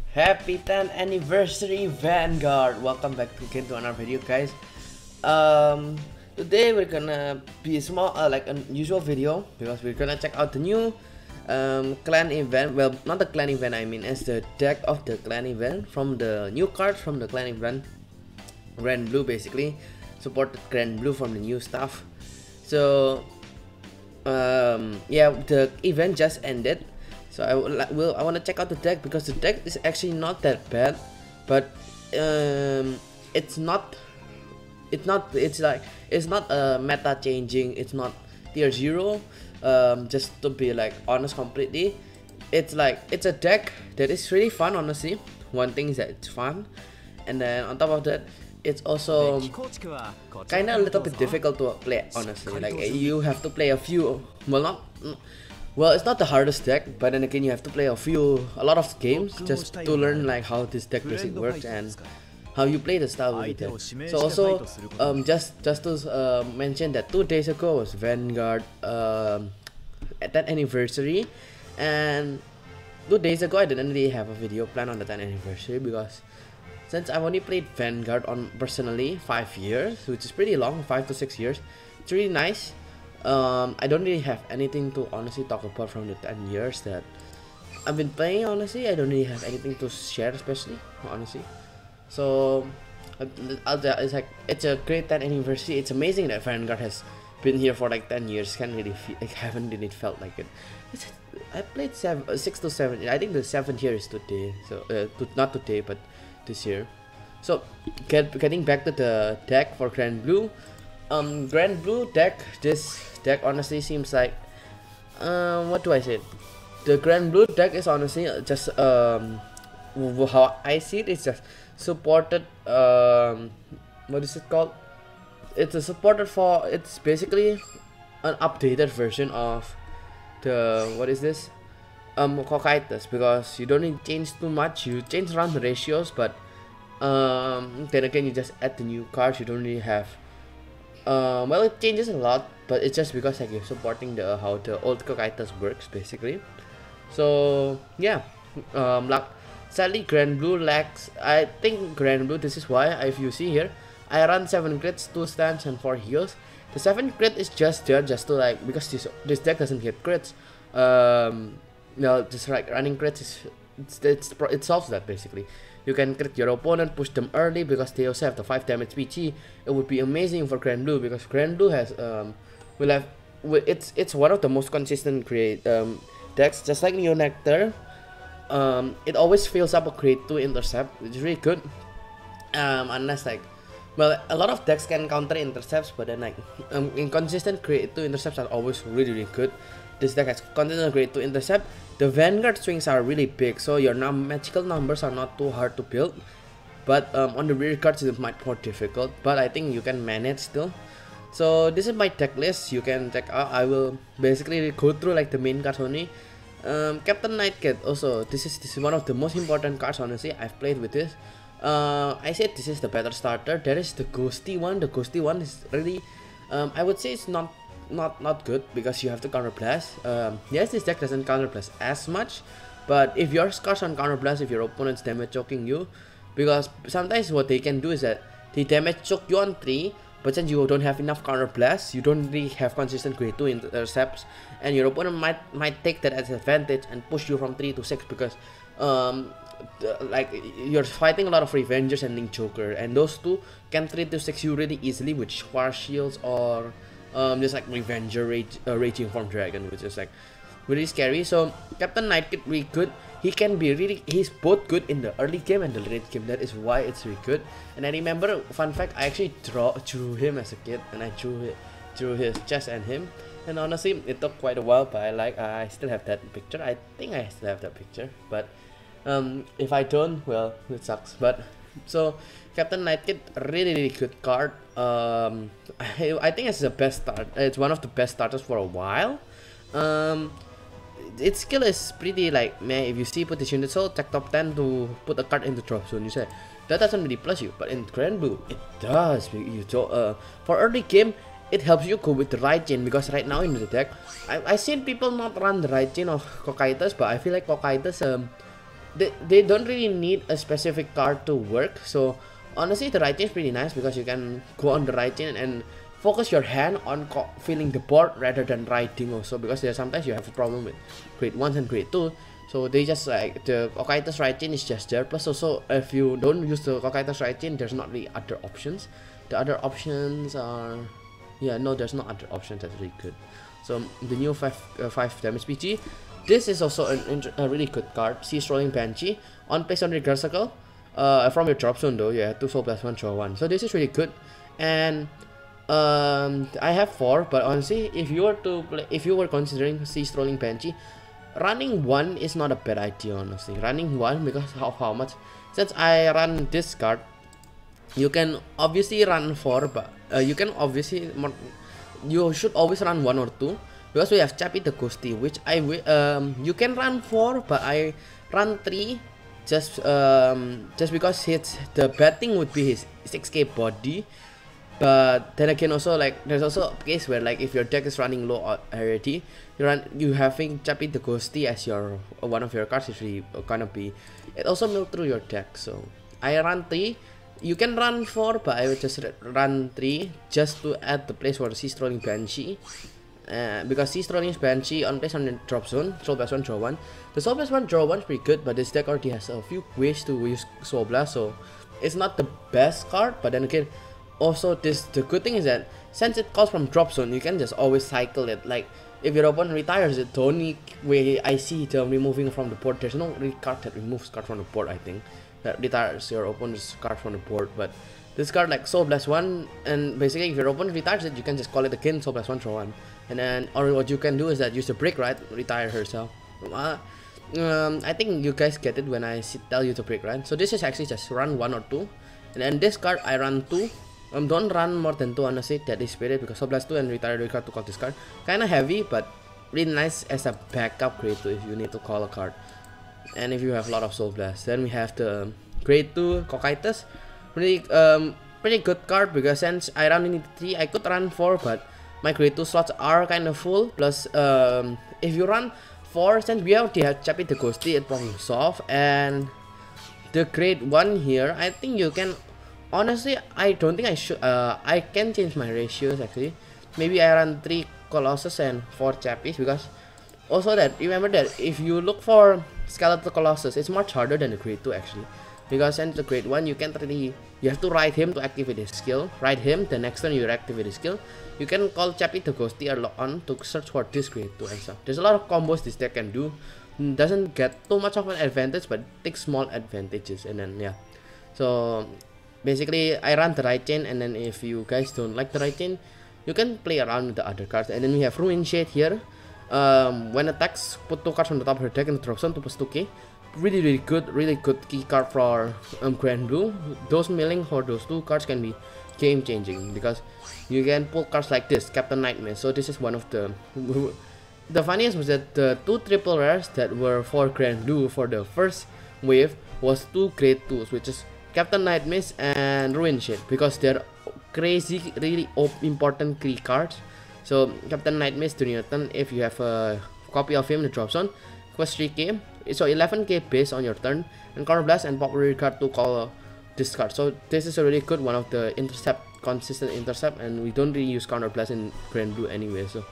Happy 10th anniversary Vanguard! Welcome back again to another video, guys. Today we're gonna be a small, like an usual video because we're gonna check out the new clan event. Well, not the clan event, I mean as the deck of the clan event from the new cards from the clan event. Granblue basically supported Granblue from the new stuff. So yeah, the event just ended. So I want to check out the deck because the deck is actually not that bad, but it's not meta changing. It's not tier 0. Just to be like honest completely, it's a deck that is really fun. Honestly, one thing is that it's fun, and then on top of that, it's also kind of a little bit difficult to play. Honestly, like you have to play a few. Well, it's not the hardest deck, but then again you have to play a lot of games just to learn like how this deck basically works and how you play the style with the deck. So also just to mention that 2 days ago was Vanguard at that anniversary, and 2 days ago I didn't really have a video plan on the 10th anniversary because since I've only played Vanguard on personally 5 years, which is pretty long, 5 to 6 years. It's really nice. I don't really have anything to honestly talk about from the 10 years that I've been playing. Honestly, I don't really have anything to share, especially honestly. So it's like it's a great 10th anniversary. It's amazing that Vanguard has been here for like 10 years. Can't really feel, I haven't really felt like it. I played 6 to 7. I think the 7th year is today. So not today, but this year. So getting back to the deck for Granblue. Granblue deck, this deck honestly seems like what do I say? The Granblue deck is honestly just how I see it, it's just supported what is it called? It's a supported for, it's basically an updated version of the, what is this? Cocytus, because you don't need to change too much. You change around the ratios, but then again you just add the new cards. You don't really have well, it changes a lot, but it's just because like you're supporting the how the old Cocytus works basically. So yeah, like sadly Granblue lacks. I think Granblue, this is why if you see here, I run 7 crits, 2 stands, and 4 heals. The 7 crit is just there just to like, because this deck doesn't hit crits. No, just like running crits is it solves that basically. You can crit your opponent, push them early because they also have the 5 damage PG. It would be amazing for Granblue because Granblue has it's one of the most consistent decks, just like Neo Nectar. It always fills up a grade 2 intercept, which is really good. Unless like, well, a lot of decks can counter intercepts, but then like inconsistent grade 2 intercepts are always really good. This deck has consistent grade 2 intercept. The Vanguard swings are really big, so your magical numbers are not too hard to build. But on the rear cards it might be more difficult, but I think you can manage still. So this is my deck list. You can check out. I will basically go through like the main cards only. Captain Nightcat also. This is one of the most important cards. Honestly, I've played with this. I said this is the better starter. There is the Ghosty one. The Ghosty one is really, I would say it's not good because you have to counter blast. Yes, this deck doesn't counter blast as much, but if your scars on counter blast, if your opponent's damage choking you, because sometimes what they can do is that they damage choke you on 3, but since you don't have enough counter blast, you don't really have consistent grade 2 intercepts, and your opponent might take that as advantage and push you from 3 to 6 because like you're fighting a lot of Revengers and Link Joker, and those two can 3 to 6 you really easily with Square Shields or just like Revenger Raging Form Dragon, which is like really scary. So Captain Nightcat really good. He can be he's both good in the early game and the late game. That is why it's really good. And I remember, fun fact, I actually drew him as a kid, and I drew his chest and him. And honestly, it took quite a while, but I still have that picture. I think I still have that picture, but if I don't, well, it sucks. But so Captain Nightcat, really good card. I think it's the best start. It's one of the best starters for a while. Its skill is pretty like meh. If you see position it, so check top 10 to put a card in the drop zone. You say that doesn't really plus you, but in Granblue it does. For early game, it helps you go with the right chain, because right now in the deck, I seen people not run the right chain of Cocytus, but I feel like Cocytus they don't really need a specific card to work. So honestly, the writing is pretty nice because you can go on the writing and focus your hand on filling the board rather than writing also, because there sometimes you have a problem with grade 1 and grade 2. So they just like the Kokaitas writing is just there. Plus also if you don't use the Kokaitas writing, there's not really other options. The other options are, yeah, no, there's no other options that's really good. So the new 5 damage PG. This is also a really good card. Sea Strolling Banshee. On place on Regard Circle. From your drop zone though, yeah, 2 soul plus 1 draw 1. So this is really good. And I have 4, but honestly, if you were to play, if you were considering Sea Strolling Banshee, running 1 is not a bad idea, honestly. Running 1 because of how much. Since I run this card, you can obviously run 4, but you should always run 1 or 2. Because we have Chappie the Ghosty, which you can run 4, but I run 3 just because the bad thing would be his 6k body. But then again, also like there's also a case where like if your deck is running low already, you having Chappie the Ghosty as your one of your cards is really gonna be, it also mill through your deck. So I run 3. You can run 4, but I would just run 3 just to add the place for the Sea Strolling Banshee. Because Sea Strolling Banshee on place on the drop zone, Soul Blast 1 draw 1. The Soul Blast 1 draw 1 is pretty good, but this deck already has a few ways to use Soul Blast, so it's not the best card. But then again, also the good thing is that since it calls from drop zone, you can just always cycle it. Like if your opponent retires it, the only way I see them removing from the board, there's no card that removes card from the board, I think, that retires your opponent's card from the board. But this card like Soul Blast 1, and basically if your opponent retires it, you can just call it again Soul Blast 1 draw 1. And then, or what you can do is that use the break right, retire herself. I think you guys get it when I tell you to break right. So this is actually just run 1 or 2, and then this card I run 2. Don't run more than 2 honestly, that is spirit, because Soul Blast 2 and retire the card to call this card. Kinda heavy, but really nice as a backup grade 2 if you need to call a card. And if you have a lot of Soul Blast. Then we have the grade 2 Kokaitas. Really pretty good card, because since I run in 3, I could run 4, but my grade 2 slots are kind of full. Plus if you run 4, since we already have Chappie the Ghosty, it problem solve. And the grade 1 here, I think you can, honestly, I don't think I should, I can change my ratios actually. Maybe I run 3 Colossus and 4 Chappies, because also that, remember that if you look for Skeletal Colossus, it's much harder than the grade 2 actually. Because since the grade 1, you can't really, you have to ride him to activate his skill. Ride him, the next turn you activate his skill. You can call Chappie the Ghosty on to search for this grade 2 and stuff. There's a lot of combos this deck can do. Doesn't get too much of an advantage, but takes small advantages. And then yeah, so basically I run the right chain, and then if you guys don't like the right chain, you can play around with the other cards. And then we have Ruin Shade here. When attacks, put 2 cards on the top of her deck and drop zone to plus 2k. Really good key card for Granblue. Those milling for those 2 cards can be game changing, because you can pull cards like this, Captain Nightmare. So this is one of the funniest was that the 2 triple rares that were for Granblue for the first wave was 2 grade 2s, which is Captain Nightmare and Ruin Shade, because they're crazy, really important key cards. So Captain Nightmare to Newton, if you have a copy of him in the drop zone, cost 3k, so 11k base on your turn, and Counter Blast and pop rare card to call this card. So this is a really good one of the consistent intercept, and we don't really use Counter Blast in Granblue anyway, so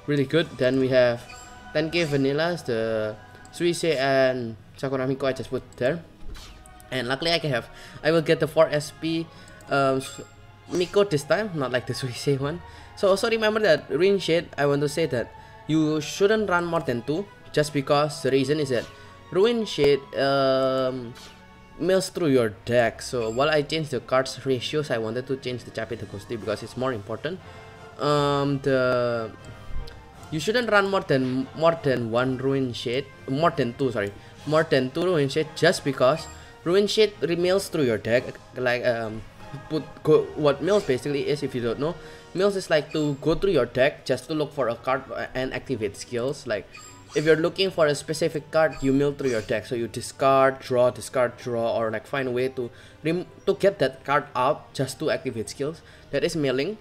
really good. Then we have 10k vanillas, the Suisei and Sakura Miko I just put there, and luckily I will get the 4 SP Miko this time, not like the Suisei one. So also remember that Ruin Shade, I want to say that you shouldn't run more than 2, just because the reason is that Ruin Shade mills through your deck. So while I changed the cards ratios, I wanted to change the Chappie the Ghosty because it's more important. You shouldn't run more than 1 Ruin Shade, more than 2 Ruin Shade, just because Ruin Shade mills through your deck. Like what mills basically is, if you don't know, mills is like to go through your deck just to look for a card and activate skills. Like if you're looking for a specific card, you mill through your deck, so you discard, draw, or like find a way to get that card out just to activate skills. That is milling.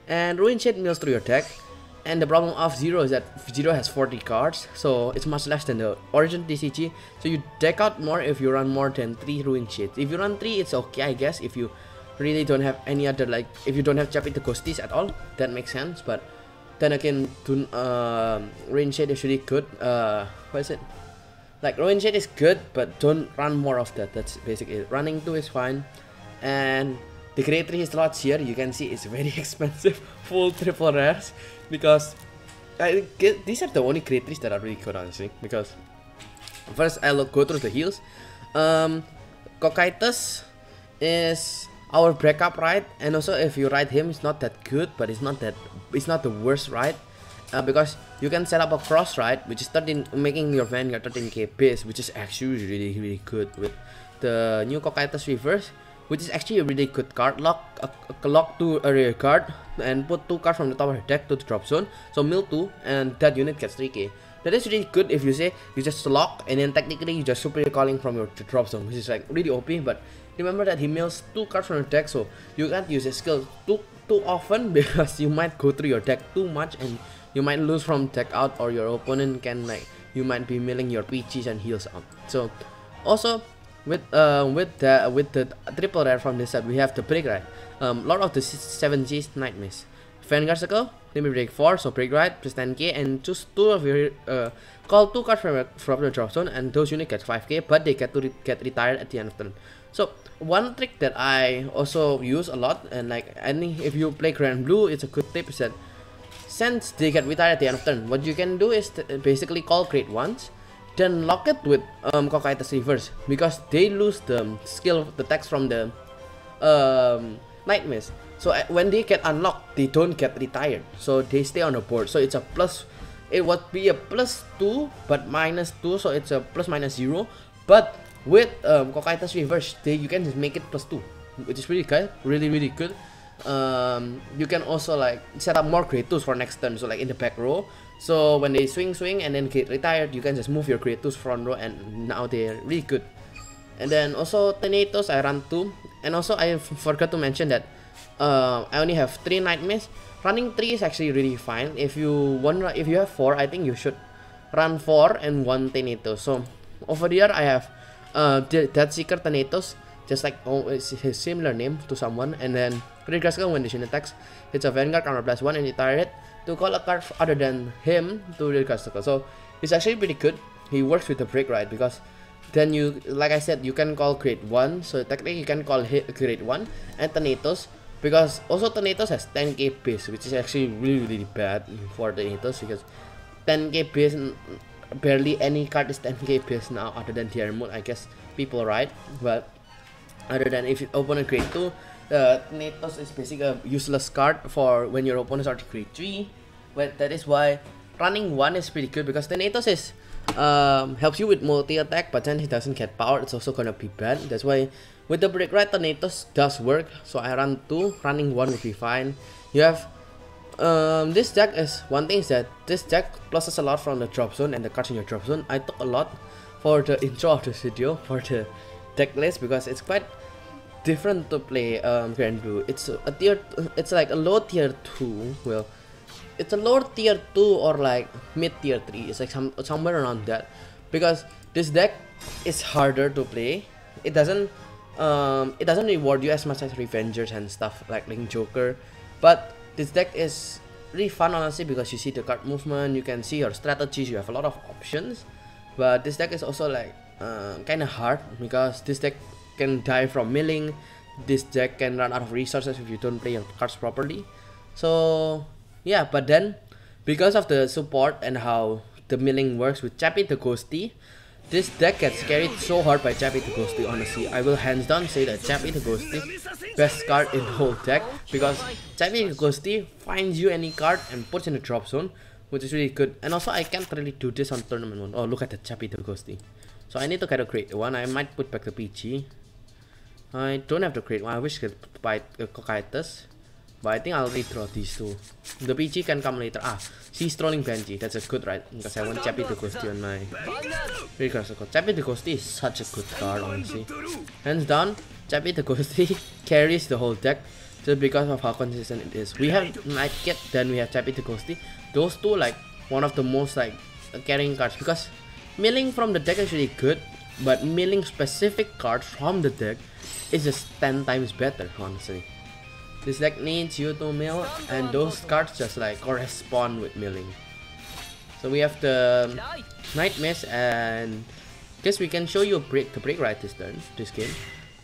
And Ruin Shade mills through your deck. And the problem of Zero is that Zero has 40 cards, so it's much less than the original TCG. So you deck out more if you run more than 3 Ruin Shades. If you run 3, it's okay, I guess. If you really don't have any other, like, if you don't have Chappie the Ghosties at all, that makes sense. But then again, Ruin Shade is really good. What is it? Like, Ruin Shade is good, but don't run more of that. That's basically it. Running 2 is fine. And the grade 3 slots here, you can see it's very expensive. Full triple rares. Because I get, these are the only grade 3s that are really good, honestly. Because first I'll go through the heals. Cocytus is our backup ride, and also if you ride him, it's not that good, but it's not the worst ride. Because you can set up a cross ride, which is making your Vanguard 13k base, which is actually really good with the new Cocytus Reverse, which is actually a really good card. Lock to a rear card and put 2 cards from the top of the deck to the drop zone. So mill 2 and that unit gets 3k. That is really good if you say you just lock and then technically you just super recalling from your drop zone, which is like really OP. But remember that he mills 2 cards from the deck, so you can't use his skill too often because you might go through your deck too much and you might lose from deck out, or your opponent can, like, you might be milling your PGs and heals up. So also with the triple rare from this set, we have the break ride. Lot of the 7Gs Nightmares. Vanguard Circle, limit break 4, so break ride plus 10k, and choose 2 of your call 2 cards from the drop zone, and those units get 5k, but they get to get retired at the end of turn. So one trick that I also use a lot, and like I think if you play Granblue, it's a good tip, is that since they get retired at the end of turn, what you can do is basically call grade 1s, then lock it with Cocytus Reverse, because they lose the skill, the text from the Nightmares. So when they get unlocked, they don't get retired, so they stay on the board. So it's a plus, it would be a +2 but -2, so it's a ±0. But with Cocytus Reverse, you can just make it +2, which is really good, really good. You can also like set up more grade 2s for next turn, so like in the back row, so when they swing and then get retired, you can just move your grade 2s front row, and now they're really good. And then also Thanatos, I run 2, and also I forgot to mention that I only have 3 Nightmares. Running 3 is actually really fine. If you have 4, I think you should run 4 and 1 Thanatos. So over here I have Death Seeker Thanatos, just like it's his similar name to someone, and then Regress when the unit attacks, it's a Vanguard counter plus 1 and retire it to call a card other than him to Regress. So it's actually pretty good. He works with the break ride, because then you, like I said, you can call grade 1, so technically you can call grade 1 and Thanatos, because also Thanatos has 10k base, which is actually really bad for Thanatos, because 10k base, barely any card is 10k base now other than Tiamat, I guess people ride. But other than if you open a grade 2, Thanatos is basically a useless card for when your opponent is already grade 3. But that is why running 1 is pretty good, because Thanatos is helps you with multi attack, but then he doesn't get power. It's also gonna be bad. That's why with the break ride, Thanatos does work. So I run 2, running 1 would be fine. You have this deck is one thing is that this deck pluses a lot from the drop zone and the cards in your drop zone. I took a lot for the intro of this video for the deck list, because it's quite different to play Granblue. It's a tier, it's like a low tier 2. Well, it's a lower tier 2 or like mid tier 3. It's like somewhere around that, because this deck is harder to play. It doesn't reward you as much as Revengers and stuff like Link Joker, but this deck is really fun, honestly, because you see the card movement, you can see your strategies, you have a lot of options. But this deck is also like kind of hard, because this deck can die from milling. This deck can run out of resources if you don't play your cards properly. So yeah, but then because of the support and how the milling works with Chappie the Ghosty, this deck gets carried so hard by Chappie the Ghosty. Honestly, I will hands down say that Chappie the Ghosty, best card in the whole deck, because Chappie the Ghosty finds you any card and puts in the drop zone, which is really good. And also I can't really do this on tournament 1. Oh, look at the Chappie the Ghosty. So I need to get a grade 1. I might put back the PG. I don't have the grade 1. I wish I could buy Cocytus, but I think I'll redraw these 2. The PG can come later. She's trolling Benji. That's a good ride, because I want Chappie the Ghosty on my Regress. Chappie the Ghosty is such a good card, honestly. Hands down, Chappie the Ghosty carries the whole deck. just because of how consistent it is. We have Night Kit, then we have Chappy the Ghosty. Those two like one of the most like carrying cards, because milling from the deck is really good, but milling specific cards from the deck is just 10 times better, honestly. This deck needs you to mill, and those cards just like correspond with milling. So we have the Night Mist, and guess we can show you the break right this game.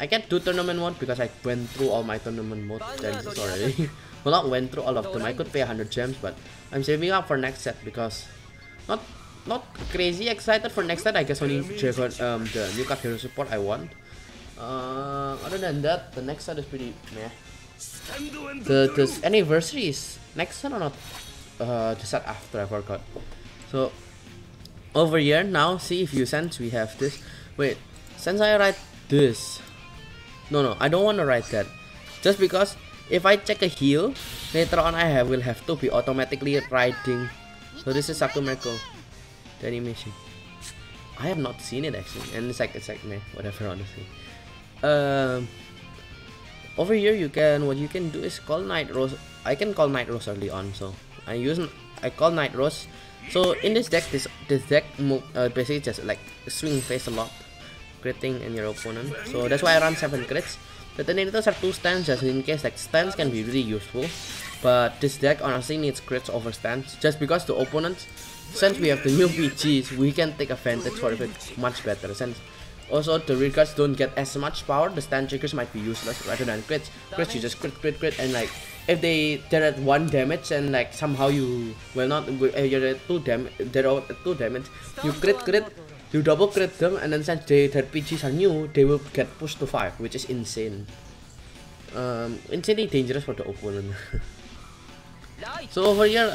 I can't do tournament mode because I went through all my tournament mode chances already. Well, not went through all of them. I could pay 100 gems, but I'm saving up for next set because not crazy excited for next set. I guess only the new card hero support I want. Other than that, the next set is pretty meh. The anniversary is next set or not? The set after, I forgot. So over here now, see if you sense we have this. Wait, since I write this, no, I don't want to write that. Just because if I check a heal, later on I will have to be automatically writing. So this is Sakumerko, the animation. I have not seen it actually, and it's like meh, whatever, honestly. Over here what you can do is call Night Rose. I can call Night Rose early on, so I call Night Rose. So in this deck, this deck basically just like swing face a lot, critting in your opponent. So that's why I run 7 crits. The Detonators are 2 stands, just in case. Like stands can be really useful, but this deck honestly needs crits over stands, just because the opponents, since we have the new PGs, we can take advantage for it much better. Since also the rear guards don't get as much power, the stand triggers might be useless rather than crits. Crits you just crit, and like if they're at 1 damage and like somehow you you're at 2 damage, they're at 2 damage, you crit, you double crit them, and then since their PGs are new, they will get pushed to 5, which is insane. Insanely dangerous for the opponent. So over here,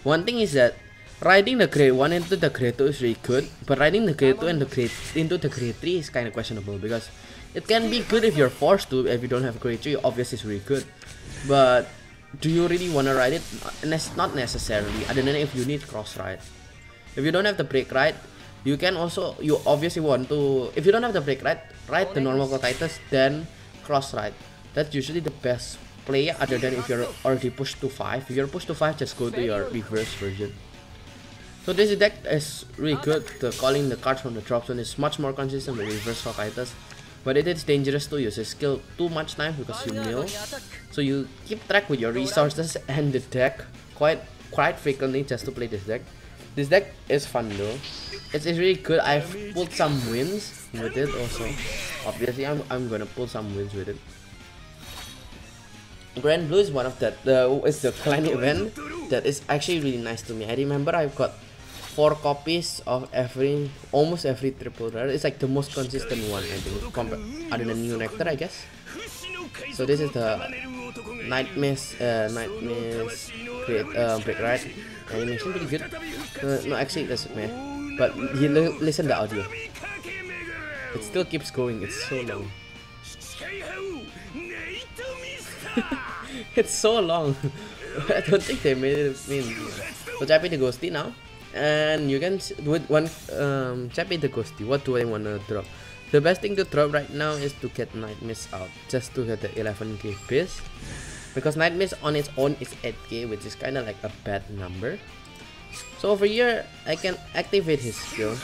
one thing is that riding the grade 1 into the grade 2 is really good, but riding the grade 2 and into the grade 3 is kind of questionable, because it can be good if you're forced to. If you don't have grade 3, obviously it's really good, but do you really want to ride it? Not necessarily, other than if you need cross ride. If you don't have the break ride, you obviously want to, if you don't have the break ride, ride the normal Cotitus, then cross ride. That's usually the best play, other than if you're already pushed to 5. If you're pushed to 5, just go to your reverse version. So this deck is really good. The calling the cards from the drop zone is much more consistent with reverse Cotitus, but it is dangerous to use a skill too much time because you mill. So you keep track with your resources and the deck quite frequently just to play this deck. This deck is fun though. It's really good. I've pulled some wins with it also. Obviously, I'm gonna pull some wins with it. Granblue is one of that. It's the client event that is actually really nice to me. I remember I've got 4 copies of almost every triple rare. It's like the most consistent one, I think, other than New Nectar, I guess. So this is the Night Mist break ride animation, pretty good. No, actually that's meh. But you listen to the audio. It still keeps going. It's so long. It's so long. I don't think they made it mean. So Chappy the Ghosty now, and you can with one Chappy the Ghosty. What do I wanna drop? The best thing to drop right now is to get Night Mist out, just to get the 11k base, because Night Mist on its own is 8k, which is kind of like a bad number. So over here, I can activate his skill.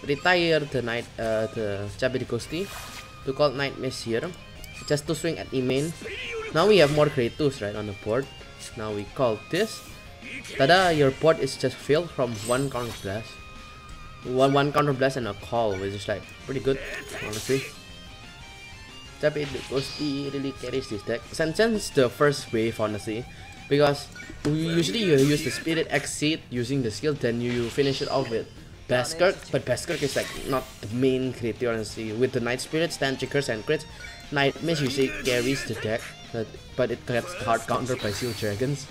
Retire the Chappy the Ghosty to call Night Mist here, just to swing at E-main. Now we have more grade 2s right on the board. Now we call this. Tada! Your board is just filled from 1 counter blast. One counter blast and a call, which is like pretty good, honestly. Chappy the Ghosty really carries this deck. Since the first wave, honestly, because usually you use the Spirit Exceed using the skill, then you finish it off with Beskirk, but Beskirk is like not the main creator, honestly. With the Night Spirit, stand triggers and crits, Night Mist usually carries the deck, but it gets hard countered by Seal Dragons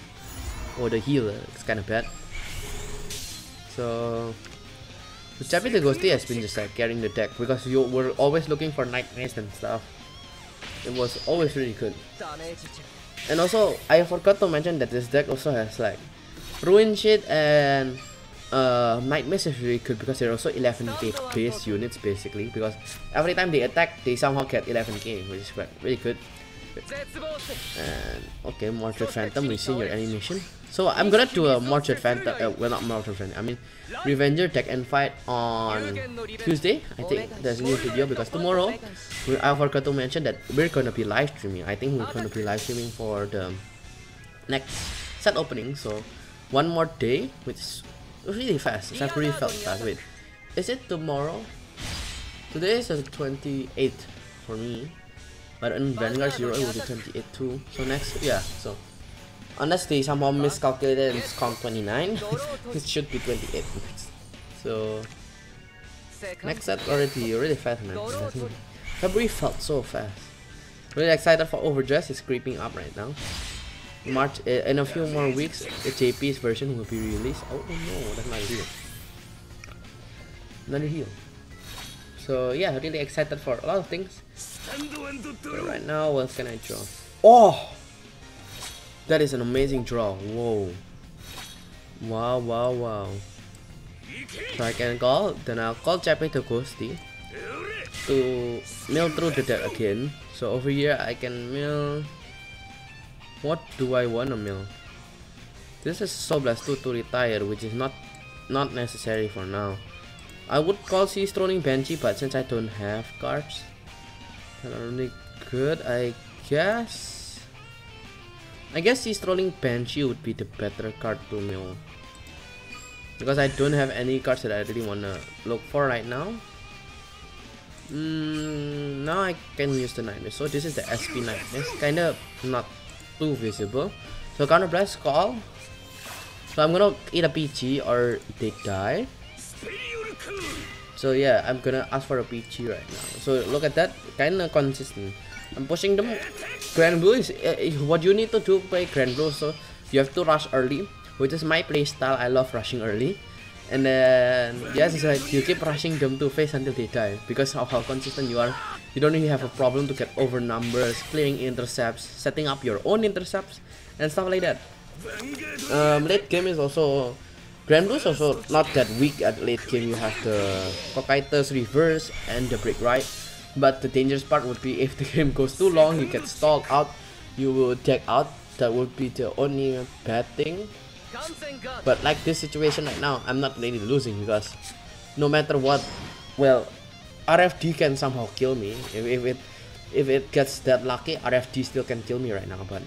or the healer. It's kind of bad. So Chappy the Ghosty has been just like carrying the deck, because you were always looking for Night Mist and stuff. It was always really good. And also, I forgot to mention that this deck also has like Ruin Shit and Night Mist is really good because they're also 11k base units basically, because every time they attack they somehow get 11k, which is really good. And okay, Mordred Phantom, we've seen your animation. So I'm gonna do a Mordred Phantom, well not Mordred Phantom, I mean Revenger deck and fight on Tuesday. I think there's a new video because tomorrow, I forgot to mention that we're gonna be live streaming. I think we're gonna be live streaming for the next set opening. So one more day, which is really fast. It's really felt fast. Wait, is it tomorrow? Today is the 28th for me. But in Vanguard 0 it will be 28 too. So next, yeah, so unless they somehow miscalculated and it's count 29, it should be 28 minutes. So next set already really fast, man. February felt so fast. Really excited for Overdress. It's creeping up right now. March, in a few more weeks the JP's version will be released. Oh no, that's not a heal. Another heal. So yeah, really excited for a lot of things. But right now, what can I draw? Oh! That is an amazing draw. Whoa. Wow, wow, wow. So I can call, then I'll call Chappie to Ghosty to mill through the deck again. So over here I can mill. What do I want to mill? This is Soul Blast 2 to retire, which is not necessary for now. I would call Sea Strolling Banshee, but since I don't have cards that are really good, I guess Sea Strolling Banshee would be the better card to mill, because I don't have any cards that I really wanna look for right now. Now I can use the Nightmare. So this is the SP Nightmare. It's kinda not too visible. So Counter Blast call. So I'm gonna eat a PG or they die. So yeah, I'm gonna ask for a PG right now. So look at that, kinda consistent. I'm pushing them. Granblue is what you need to do play Granblue. So you have to rush early, which is my playstyle. I love rushing early. And then yes, it's like you keep rushing them to face until they die, because of how consistent you are. You don't really have a problem to get over numbers, clearing intercepts, setting up your own intercepts, and stuff like that. Late game is also, Granblue is also not that weak at late game. You have the Cocytus reverse and the break right, but the dangerous part would be if the game goes too long, you get stalled out, you will deck out. That would be the only bad thing. But like this situation right now, I'm not really losing, because no matter what, well, RFD can somehow kill me. If it gets that lucky, RFD still can kill me right now, but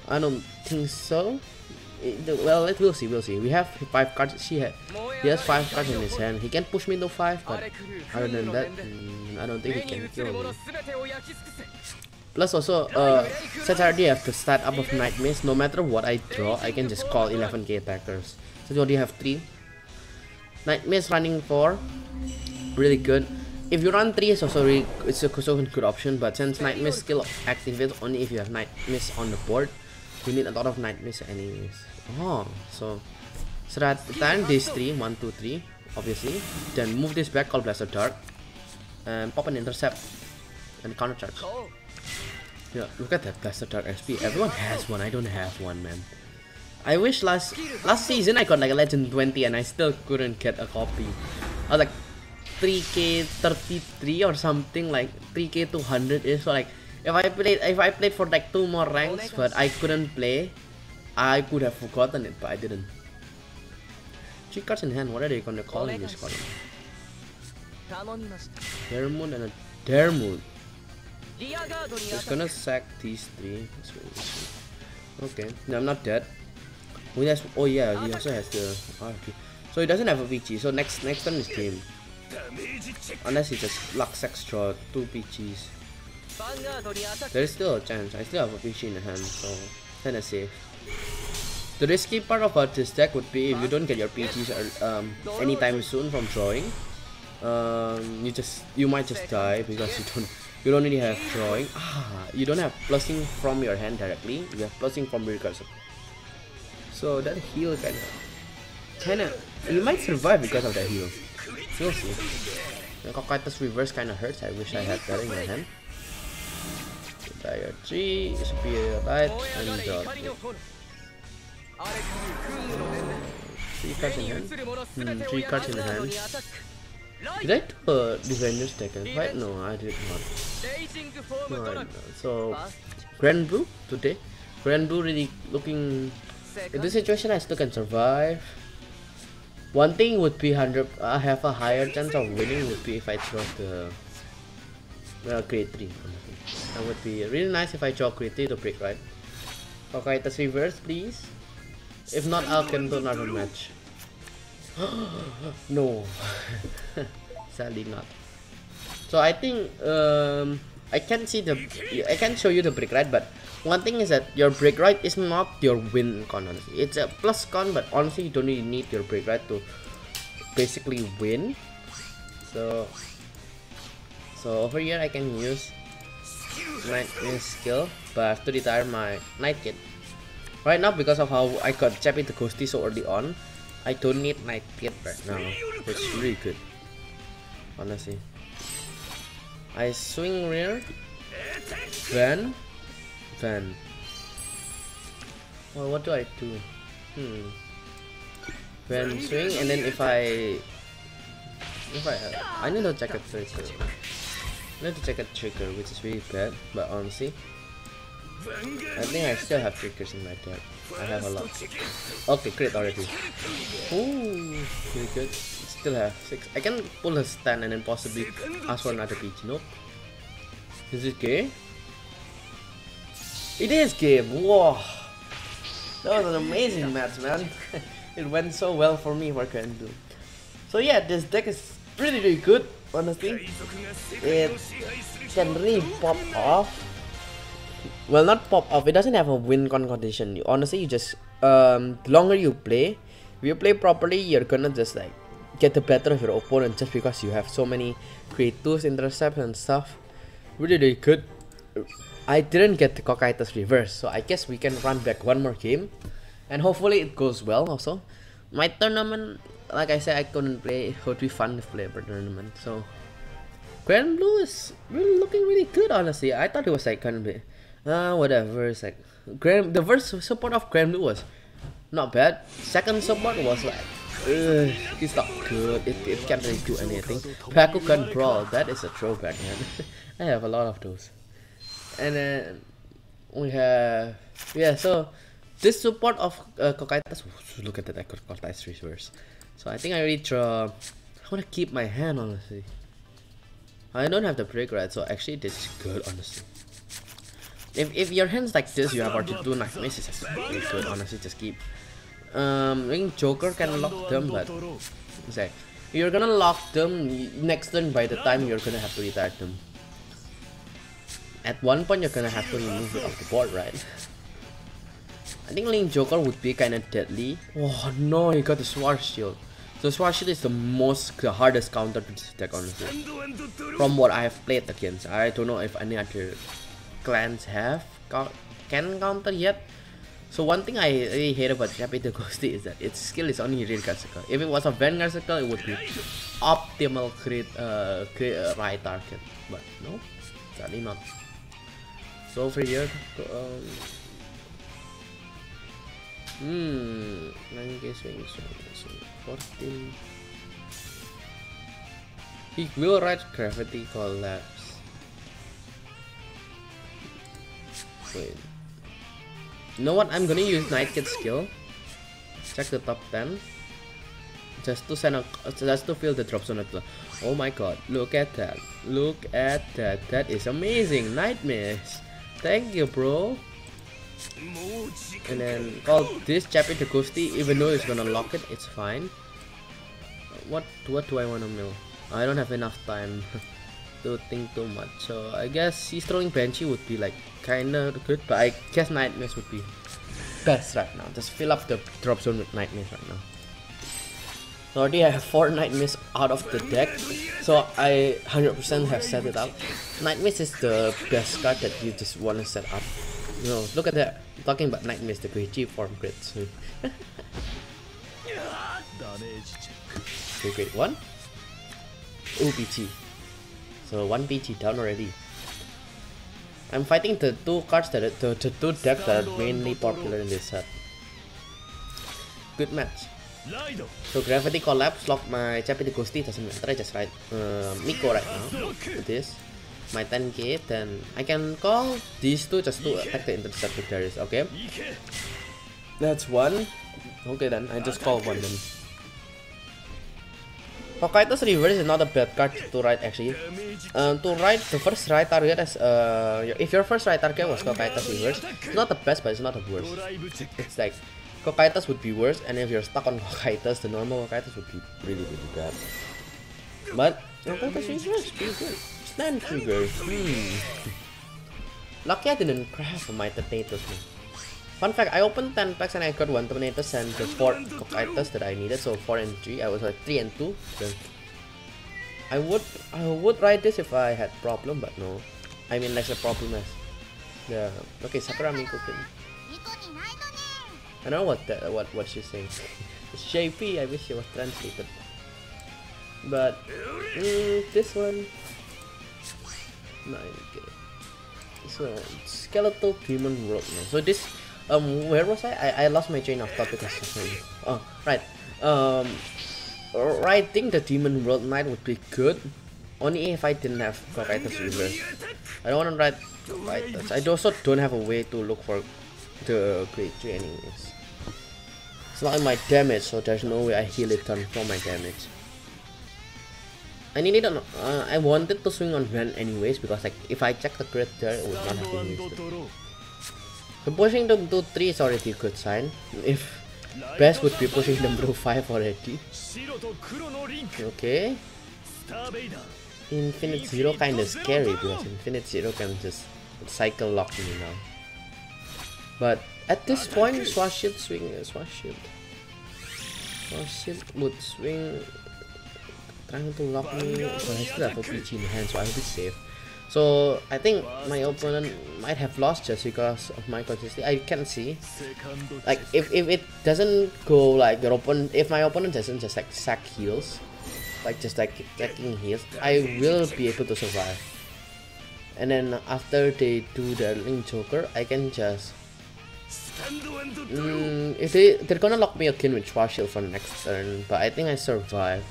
I don't think so. Well, we'll see. We have 5 cards. He has 5 cards in his hand. He can push me to 5, but other than that, I don't think he can kill me. Plus also, since I already have the start up of Night Mist, no matter what I draw, I can just call 11k attackers. So you already have 3. Night Mist running 4, really good. If you run 3, it's also it's a good option. But since Night Mist skill activates only if you have Night Mist on the board, you need a lot of Night Mist anyways. Oh, so at the time this 3, 1, 2, 3, obviously. Then move this back, call Blaster Dark, and pop an intercept and counter charge. Yeah, look at that Blaster Dark SP. Everyone has one. I don't have one, man. I wish last season I got like a Legend 20 and I still couldn't get a copy. I was like 3k 33 or something, like 3k 200 is. So like if I played for like 2 more ranks but I couldn't play, I could have forgotten it, but I didn't. 3 cards in hand. What are they gonna call in this column? Dermood and a Dermood. Just gonna sack these 3. Okay, no, I'm not dead. Oh yeah, he also has the RP. So he doesn't have a PG. So next turn is game. Unless he just luck sacks draw 2 PGs. There is still a chance. I still have a PG in the hand, so kinda safe. The risky part about this deck would be if you don't get your PGs anytime soon from drawing. You might just die because you don't really have drawing. You don't have plussing from your hand directly. You have plussing from your recursive. So that heal kinda you might survive because of that heal. We'll see. The Cocytus reverse kinda hurts. I wish I had that in my hand. Dire 3, Superior Light, and draw 3. 3 cards in hand. 3 cards in hand. Did I do a Defender's deck? Right? No, I did not. No, I did not. So, Granblue today. Granblue really looking. In this situation, I still can survive. One thing would be I have a higher chance of winning would be if I draw the grade 3. That would be really nice if I draw grade 3 to break, right? Okay, that's reverse, please. If not, I can do another match. No. Sadly not. So I think I can show you the break right, but one thing is that your break right is not your win con, honestly. It's a plus con, but honestly you don't really need your break right to basically win. So over here I can use Nightmare skill but to retire my Night Kid. Right now, because of how I got Chappy the Ghosty so early on, I don't need Night Kid right now. It's really good, honestly. I swing rear, Van. Well, what do I do? Van swing, and then if I need to check a trigger. I need to check a trigger, which is really bad. But honestly, I think I still have triggers in my deck. I have a lot. Okay, crit already. Ooh, really good. Still have 6. I can pull a stand and then possibly ask for another PG. Nope. Is it gay? It is game. Whoa, that was an amazing match, man. It went so well for me. What can I do? So yeah, this deck is really good. Honestly, it can really pop off. Well, not pop off. It doesn't have a win con condition. Honestly, you just the longer you play, if you play properly, you're gonna just like get the better of your opponent just because you have so many creatives, intercepts, and stuff. Really good. I didn't get the Cocytus reverse, so I guess we can run back one more game, and hopefully it goes well. Also, my tournament, like I said, I couldn't play. It would be fun to play per tournament. So, Granblue is really looking really good. Honestly, I thought it was like gonna be, whatever. It's like the first support of Granblue was not bad. Second support was like, it's not good. It can't really do anything. Bakugan Brawl, that is a throwback, man. I have a lot of those. And then we have, yeah, so this support of Cocytus, look at that, I got Cocytus reverse. So I think I really draw. I want to keep my hand, honestly. I don't have the break right, so actually this is good, honestly. If your hand's like this, you have R2 Nightmares, it's really good, honestly. Just keep. I think Joker can lock them, but it's like you're gonna lock them next turn. By the time you're gonna have to retire them. At one point, you're gonna have to remove it off the board, right? I think Link Joker would be kind of deadly. Oh no, he got the Sword Shield. So Sword Shield is the hardest counter to this deck, honestly. From what I have played against, I don't know if any other clans can counter yet. So one thing I really hate about Chappy the Ghosty is that its skill is only rear guard circle. If it was a Vanguard circle, it would be optimal crit right target. But no, sadly not. So over here, 9k swing, 14. He will ride Gravity Collapse. Wait. You know what? I'm gonna use Night Kid skill. Check the top 10. Just to fill the drop zone. Oh my god! Look at that! Look at that! That is amazing! Nightmares. Thank you, bro. And then call this Chappy the Ghosty, even though it's gonna lock it, it's fine. What do I wanna mill? I don't have enough time to think too much. So I guess he's throwing Banshee would be like kinda good, but I guess Nightmares would be best right now. Just fill up the drop zone with Nightmares right now. So already I have 4 Nightmares out of the deck, so I 100% have set it up. Nightmares is the best card that you just want to set up. You know, look at that. I'm talking about Nightmares, the great G form crits. Okay, great 1. Oh, PG. So 1 PG down already. I'm fighting the 2 cards that the 2 decks that are mainly popular in this set. Good match. So Gravity Collapse lock my Chappy Ghosty, doesn't matter, I just ride Miko right now with this. My 10k, then I can call these two just to attack the intercept if there is, okay? That's one. Okay then, I just call one then. Hokkaido's Reverse is not a bad card to ride actually. To ride the first ride target as if your first ride target was Hokkaido's Reverse, it's not the best but it's not the worst. It's like Hokkaido's would be worse, and if you're stuck on Hokkaido's, the normal Hokkaido's would be really bad. But Hokkaido's Reverse pretty good. Stand trigger. Lucky I didn't craft my Tornadoes. Fun fact, I opened 10 packs and I got 1 Tornadoes and the 4 Hokkaido's that I needed, so 4 and 3. I was like 3 and 2. So I would ride this if I had problem, but no. I mean like a problem as the okay, Sakura Miko pin. I don't know what she's saying. It's shapy, I wish it was translated. But this one 9k. So skeletal demon world now. So this where was I lost my train of thought because oh right. Riding the demon world knight would be good only if I didn't have Hokkaido's Reverse. I don't want to ride Hokkaido's. I also don't have a way to look for the grade 3 anyways. It's not in my damage, so there's no way I heal it from my damage. I needed I wanted to swing on Ren anyways because like if I check the crit there, it would not have been used. So pushing them to 3 is already a good sign. If best would be pushing them to 5 already. Okay. Infinite Zero kinda scary because Infinite Zero can just cycle lock me now. But at this point, Swash Shield swing Swash Shield would swing trying to lock me, but I still have a PG in hand, so I'll be safe. So I think my opponent might have lost just because of my consistency. I can see, like if it doesn't go like your opponent, if my opponent doesn't just like sack heals, like just like attacking heals, I will be able to survive. And then after they do the Link Joker, I can just if they're gonna lock me again with Swash Shield for next turn, but I think I survive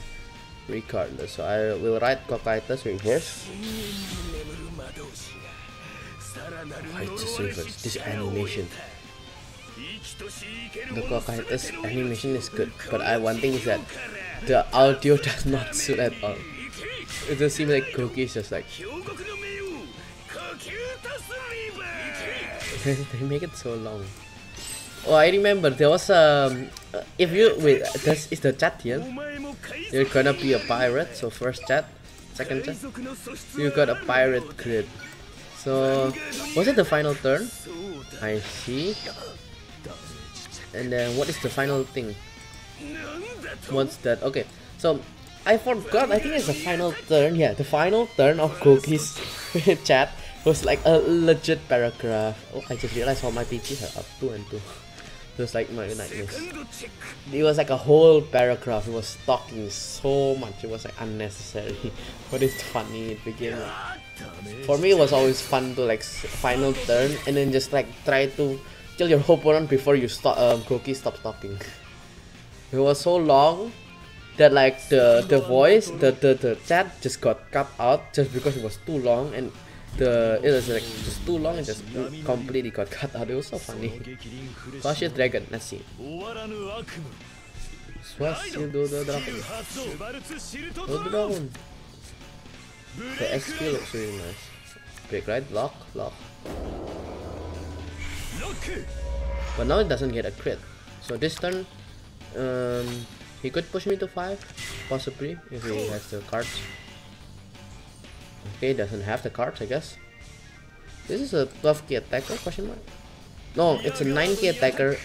regardless, so I will ride Hokkaido's Reverse. I just reverse this animation. The Hokkaido's animation is good, but one thing is that the audio does not suit at all. It just seems like Goki is just like they make it so long. Oh, I remember there was if you wait, this is the chat here. You're gonna be a pirate, so first chat, second chat, you got a pirate grid. So was it the final turn? I see. And then what is the final thing? What's that? Okay, so I forgot, I think it's the final turn. Yeah, the final turn of Goki's chat was like a legit paragraph. Oh, I just realized all my PGs are up 2 and 2. It was like my nightmares. It was like a whole paragraph. It was talking so much. It was like unnecessary, but it's funny. It became for me. It was always fun to like final turn and then just like try to kill your opponent before you stop. Goki stop talking. It was so long that like the voice, the chat just got cut out just because it was too long, and it was like just too long and just completely got cut out. It was so funny. Swash Shield Dragon, let's see. Swash Shield Dragon. Dragon. The XP looks really nice. Break, right? Lock. But now it doesn't get a crit. So this turn, he could push me to 5, possibly, if he has the cards. Okay, doesn't have the cards, I guess. This is a 12k attacker, question mark? No, it's a 9k attacker.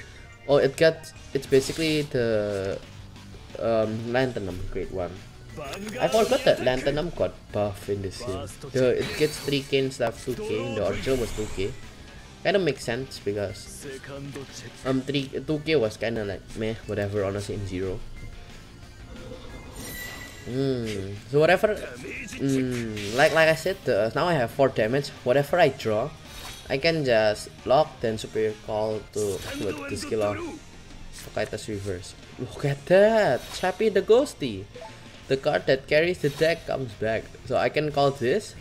Oh, it's basically the Lanthanum grade 1. I forgot that Lanthanum got buff in this scene. It gets 3k instead of 2k, the original was 2k. Kinda makes sense because 2k was kinda like meh, whatever, honestly, in 0. So whatever, like I said, now I have 4 damage. Whatever I draw, I can just lock, then superior call to with the skill of Hokkaido's Reverse. Look at that! Chappy the Ghosty! The card that carries the deck comes back. So I can call this.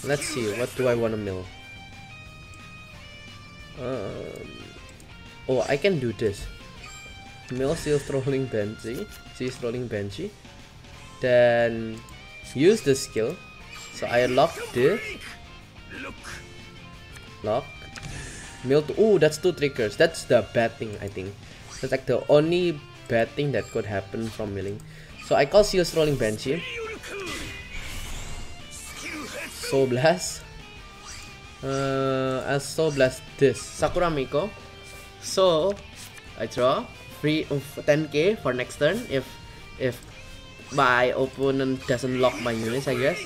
Let's see, what do I want to mill? Oh, I can do this. Mill Seal Strolling Banshee. See Strolling Banshee. Then use the skill. So I lock this. Lock. Mill to. Oh, that's 2 triggers. That's the bad thing, I think. That's like the only bad thing that could happen from milling. So I call Seal Strolling Banshee. Soul Blast. I'll Soul Blast this Sakura Miko. So I draw free of 10k for next turn if my opponent doesn't lock my units, I guess.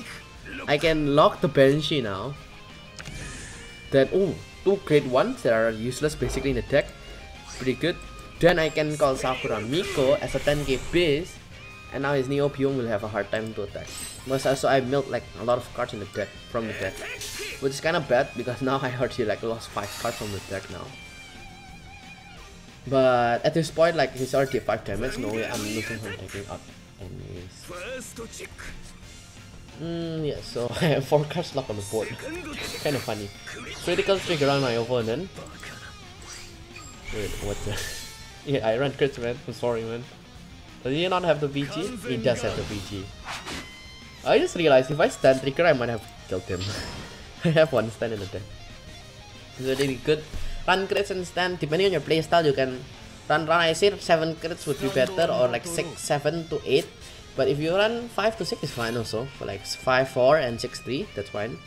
I can lock the Banshee now. Then oh, 2 grade 1s that are useless basically in the deck. Pretty good. Then I can call Sakura Miko as a 10k base, and now his Neo Pyong will have a hard time to attack. But also I milled like a lot of cards in the deck from the deck, which is kind of bad because now I already like lost 5 cards from the deck now. But at this point, like he's already 5 damage. No way I'm losing from taking up. Anyways. Yeah, so I have 4 cards locked on the board. Kind of funny. Critical trigger on my opponent. Wait, what the? Yeah, I run crits, man. I'm sorry, man. Does he not have the BG? He does have the BG. I just realized if I stand trigger, I might have killed him. I have 1 stand in the deck. It's really good. Run crits and stand, depending on your playstyle, you can run. I say 7 crits would be better, or like 7 to 8. But if you run 5 to 6 is fine also. For like 5, 4 and 6, 3, that's fine.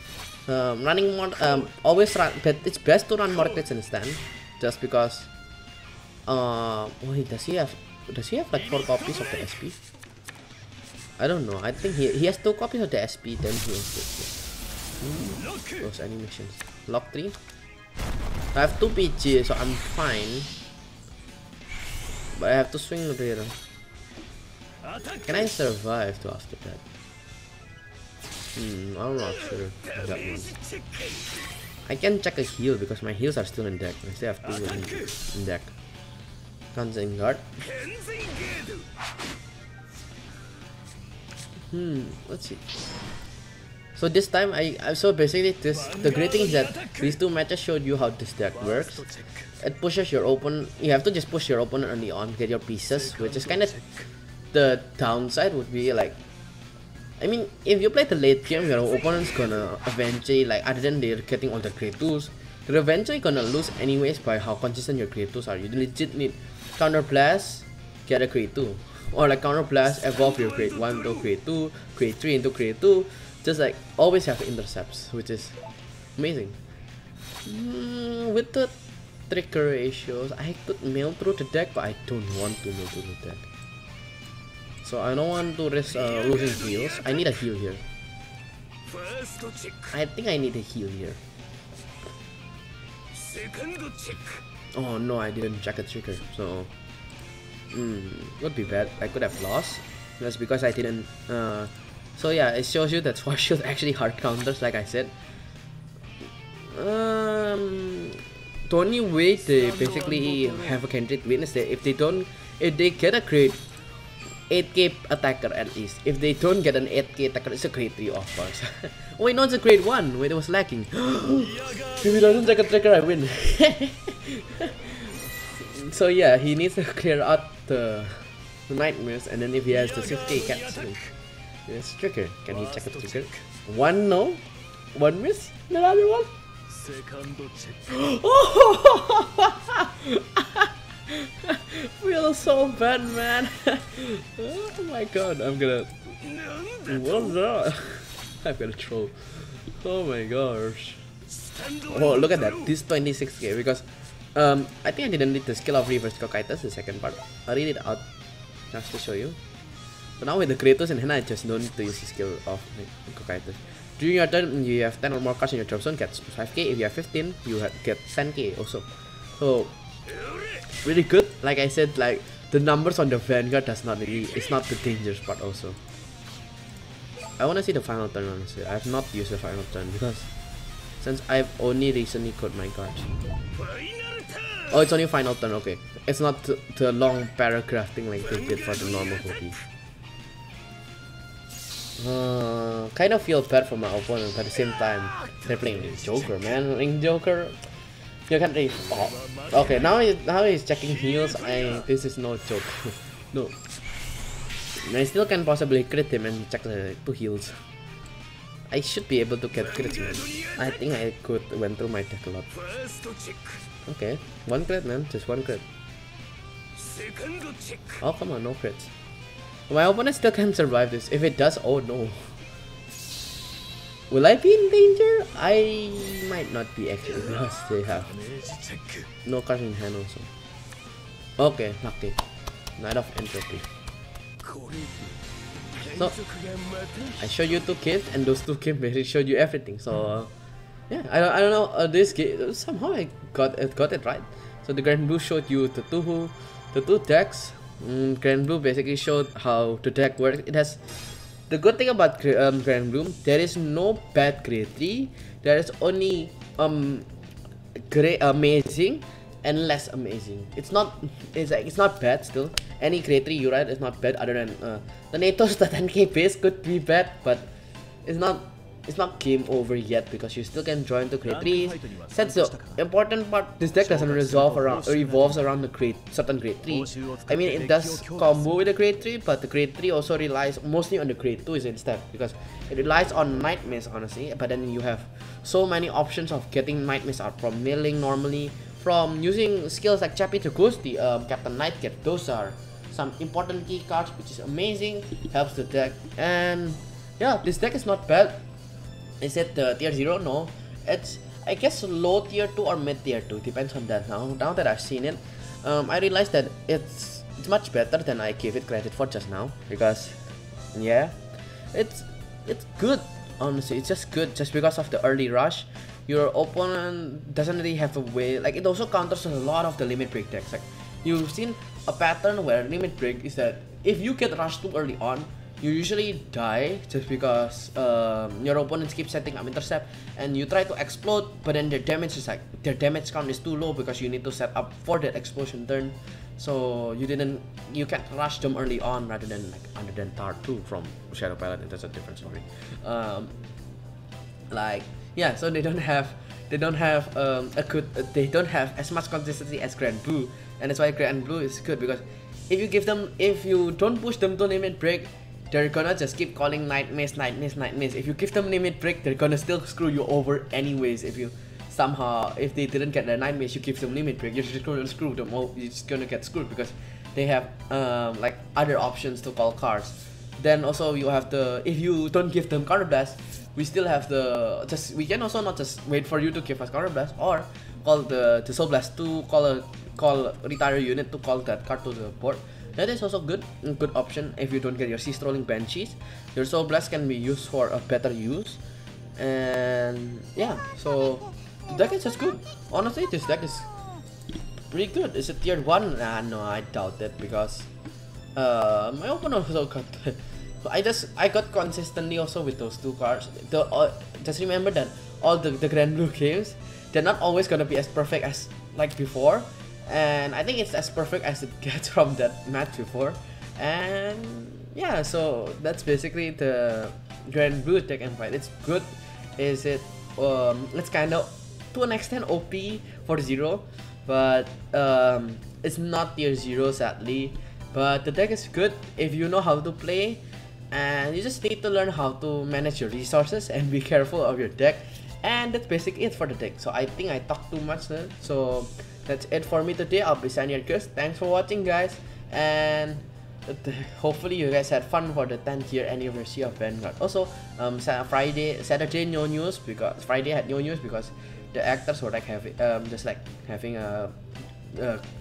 Running more, always run, but it's best to run more crits and stand, just because. Wait, does he have like 4 copies of the SP? I don't know. I think he has 2 copies of the SP. Then he has those animations. Lock 3. I have 2 PG, so I'm fine. But I have to swing there. Can I survive to after that? I'm not sure on that one. I can check a heal because my heals are still in deck. I still have 2 in deck. Cleansing guard. Let's see. So this time so basically the great thing is that these 2 matches showed you how this deck works. It pushes your opponent. You have to just push your opponent early on, get your pieces, which is kind of the downside. Would be like, I mean, if you play the late game, your opponent's gonna eventually, like, other than they're getting all the grade 2s, they're eventually gonna lose anyways by how consistent your grade 2s are. You legit need counter blast, get a grade 2, or like counter blast, evolve your grade 1 to grade 2, grade 3 into grade 2. Just like always have intercepts, which is amazing. With the trigger ratios, I could mill through the deck, but I don't want to mill through the deck. So I don't want to risk losing heals. I need a heal here. I think I need a heal here. Oh no, I didn't check a trigger. So would be bad. I could have lost. That's because I didn't. So yeah, it shows you that Swashield actually hard counters, like I said. The only way they basically have a candidate win is that if they get a grade 8k attacker at least. If they don't get an 8k attacker, it's a grade 3 of course. Oh wait, no, it's a grade 1. Wait, it was lacking. If he doesn't take a tracker, I win. So yeah, he needs to clear out the nightmares, and then if he has the 6k, he can't swing. Yes, trigger. Can he check a trigger? 1 no, 1 miss, another one. Feel so bad, man. Oh my god, I'm gonna. What's that? I'm gonna troll. Oh my gosh. Oh, look at that. This 26k because I think I didn't need the skill of reverse Cocytus, the second part. I read it out just to show you. But now with the Kratos and Henna, I just don't need to use the skill of Cocytus. During your turn, you have 10 or more cards in your drop zone, get 5k. If you have 15, you get 10k also. So really good. Like I said, like the numbers on the Vanguard does not really, it's not the dangerous part also. I wanna see the final turn honestly. I have not used the final turn because since I've only recently got my cards. Oh, it's only final turn. Okay, it's not the long paragraph thing like they did for the normal cookie. Kind of feel bad for my opponent, but at the same time they're playing Joker, man. Playing Joker, you can't really. Oh, okay, now he's checking heals. This is no joke. No, I still can possibly crit him and check the 2 heals. I should be able to get crits, man. I think I could went through my deck a lot. Okay, 1 crit, man, just 1 crit. Oh, come on, no crits. My opponent still can survive this. If it does, oh no. Will I be in danger? I might not be actually because they have no cards in hand also. Okay, lucky. Knight of Entropy. So, I showed you 2 kills and those 2 kills basically showed you everything. So, yeah, I don't know. This game somehow I got it right. So the Granblue showed you the two decks. Granblue basically showed how the deck works. It has the good thing about Granblue. There is no bad grade 3. There is only great, amazing, and less amazing. It's not bad still. Any grade 3 you write is not bad. Other than the NATO's the 10k base could be bad, but it's not game over yet because you still can join to grade 3. That's the important part. This deck doesn't revolves around the certain grade 3. I mean, it does combo with the grade 3, but the grade 3 also relies mostly on the grade 2s instead because it relies on Night Mist honestly. But then you have so many options of getting Night Mist out from milling normally, from using skills like Chappie to Ghost the Captain Nightcap. Those are some important key cards which is amazing, helps the deck. And yeah, this deck is not bad. Is it tier 0? No, it's I guess low tier 2 or mid tier 2, depends on that. Now that I've seen it, I realized that it's much better than I gave it credit for just now, because yeah, it's good honestly. It's just good just because of the early rush. Your opponent doesn't really have a way, like it also counters a lot of the limit break decks. Like you've seen a pattern where limit break is that if you get rushed too early on, you usually die just because your opponents keep setting up intercept and you try to explode, but then their damage count is too low because you need to set up for that explosion turn. So you can't rush them early on rather than other than Tar 2 from Shadow Paladin. That's a different story. Like yeah, so they don't have as much consistency as Granblue, and that's why Granblue is good because if you don't push them to limit break, they're gonna just keep calling Night Mist. If you give them limit break, they're gonna still screw you over anyways. If they didn't get the Night Mist, you give them limit break, you're just gonna screw them. You're just gonna get screwed because they have like other options to call cards. Then also you have if you don't give them Counter Blast, we still have we can also not just wait for you to give us Counter Blast or call the Soul Blast to call retire unit to call that card to the board. That is also good option if you don't get your Sea Strolling Banshees. Your Soul Blast can be used for a better use. And yeah, so the deck is just good. Honestly, this deck is pretty good. Is it tier 1? No, I doubt it because my opponent also got I got consistently also with those 2 cards. Just remember that all the Granblue games, they're not always gonna be as perfect as like before. And I think it's as perfect as it gets from that match before. And yeah, so that's basically the Granblue deck and fight. It's good. It's kind of to an extent OP for 0, but it's not tier 0 sadly. But the deck is good if you know how to play, and you just need to learn how to manage your resources and be careful of your deck. And that's basically it for the deck. So I think I talked too much now. So that's it for me today. I'll be signing your Thanks for watching, guys, and hopefully you guys had fun for the 10th year anniversary of Vanguard. Also, Saturday no news because Friday had no news because the actors were like having a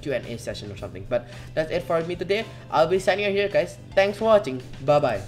Q&A session or something. But that's it for me today. I'll be signing out here, guys. Thanks for watching. Bye bye.